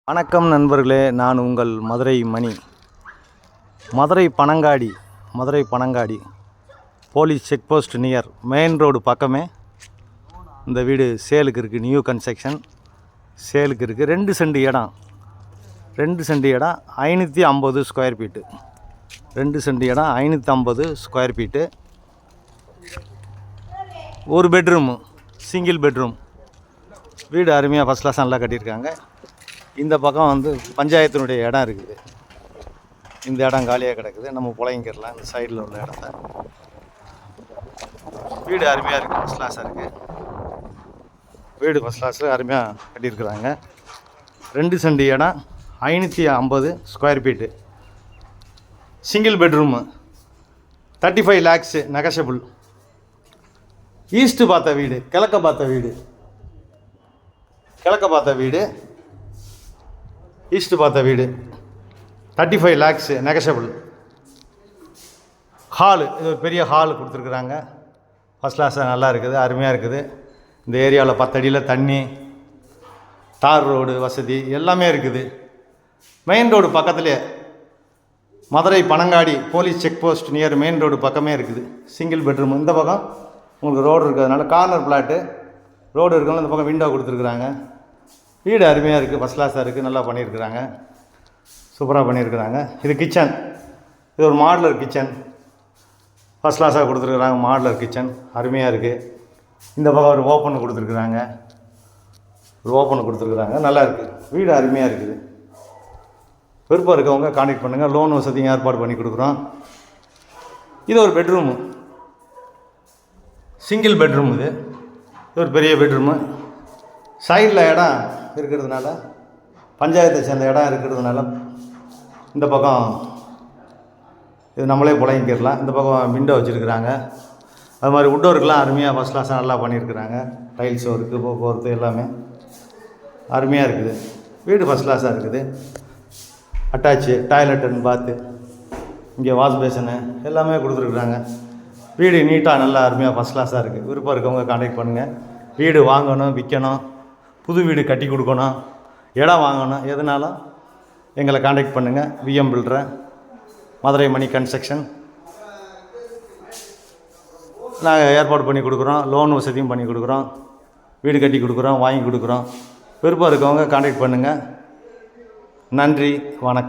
வணக்கம் நண்பர்களே, நான் உங்கள் Madurai Mani. Madurai Panangadi police check post near main road பக்கமே இந்த வீடு சேலுக்கு இருக்குது. நியூ கன்ஸ்ட்ரக்ஷன் சேலுக்கு இருக்குது. 2 சென்ட் இடம் 550 ஸ்கொயர் ஃபீட்டு. 2 சென்ட் இடம் 550 ஸ்கொயர் ஃபீட்டு. ஒரு பெட்ரூமு, சிங்கிள் பெட்ரூம் வீடு. அருமையாக ஃபஸ்ட் கிளாஸ் நல்லா கட்டியிருக்காங்க. இந்த பக்கம் வந்து பஞ்சாயத்தினுடைய இடம் இருக்குது. இந்த இடம் காலியாக கிடக்குது, நம்ம புழைங்கிடலாம். இந்த சைடில் உள்ள இடத்த வீடு அருமையாக இருக்குது, ஃபஸ்ட் கிளாஸாக இருக்குது. வீடு ஃபஸ்ட் கிளாஸில் அருமையாக கட்டியிருக்கிறாங்க. 2 சென்ட் இடம் 550 square feet. Single bedroom, 35 lakhs negotiable. East பார்த்த வீடு, கிழக்க பார்த்த வீடு, ஈஸ்ட்டு பார்த்த வீடு. 35 lakhs நெகஷபிள். ஹாலு, இது ஒரு பெரிய ஹாலு கொடுத்துருக்குறாங்க. ஃபஸ்ட் கிளாஸாக நல்லா இருக்குது, அருமையாக இருக்குது. இந்த ஏரியாவில் 10 அடியில் தண்ணி, தார் ரோடு வசதி எல்லாமே இருக்குது. மெயின் ரோடு பக்கத்துலேயே, Madurai Panangadi police check post near main road பக்கமே இருக்குது. Single bedroom. இந்த பக்கம் உங்களுக்கு ரோடு இருக்கிறதுனால கார்னர் பிளாட்டு, ரோடு இருக்கிறதுனால இந்த பக்கம் விண்டோ கொடுத்துருக்குறாங்க. வீடு அருமையாக இருக்குது, ஃபஸ்ட் கிளாஸாக இருக்குது, நல்லா பண்ணியிருக்கிறாங்க, சூப்பராக பண்ணியிருக்கிறாங்க. இது கிச்சன், இது ஒரு மாடுலர் கிச்சன், ஃபஸ்ட் கிளாஸாக கொடுத்துருக்குறாங்க. மாடுலர் கிச்சன் அருமையாக இருக்குது. இந்த பக்கம் ஒரு ஓப்பன் கொடுத்துருக்குறாங்க, நல்லா இருக்குது. வீடு அருமையாக இருக்குது. விருப்பம் இருக்கவங்க கான்டாக்ட் பண்ணுங்கள். லோன் வசதியும் ஏற்பாடு பண்ணி கொடுக்குறோம். இது ஒரு பெட்ரூமு, சிங்கிள் பெட்ரூம். இது ஒரு பெரிய பெட்ரூமு. சைடில் இடம் இருக்கிறதுனால, பஞ்சாயத்தை சேர்ந்த இடம் இருக்கிறதுனால இந்த பக்கம் இது நம்மளே புழைங்கிடலாம். இந்த பக்கம் விண்டோ வச்சுருக்குறாங்க. அது மாதிரி உட் ஒர்க்லாம் அருமையாக ஃபஸ்ட் கிளாஸாக நல்லா பண்ணியிருக்கிறாங்க. டைல்ஸ் ஒர்க்கு, போக்குவரத்து எல்லாமே அருமையாக இருக்குது. வீடு ஃபஸ்ட் கிளாஸாக இருக்குது. அட்டாச்சு டாய்லெட் அண்ட் பாத்து, இங்கே வாஷ் பேஷனு எல்லாமே கொடுத்துருக்குறாங்க. வீடு நீட்டாக நல்லா அருமையாக ஃபஸ்ட் கிளாஸாக இருக்குது. விருப்பம் இருக்கவங்க கான்டாக்ட் பண்ணுங்கள். வீடு வாங்கணும், விற்கணும், புது வீடு கட்டி கொடுக்கணும், இடம் வாங்கணும், எதுனாலும் எங்களை கான்டாக்ட் பண்ணுங்கள். விஎம் பில்டர், மதுரை மணி கன்ஸ்ட்ரக்ஷன். நாங்கள் ஏற்பாடு பண்ணி கொடுக்குறோம். லோன் வசதியும் பண்ணி கொடுக்குறோம். வீடு கட்டி கொடுக்குறோம், வாங்கி கொடுக்குறோம். விருப்பம் இருக்கவங்க கான்டாக்ட் பண்ணுங்கள். நன்றி, வணக்கம்.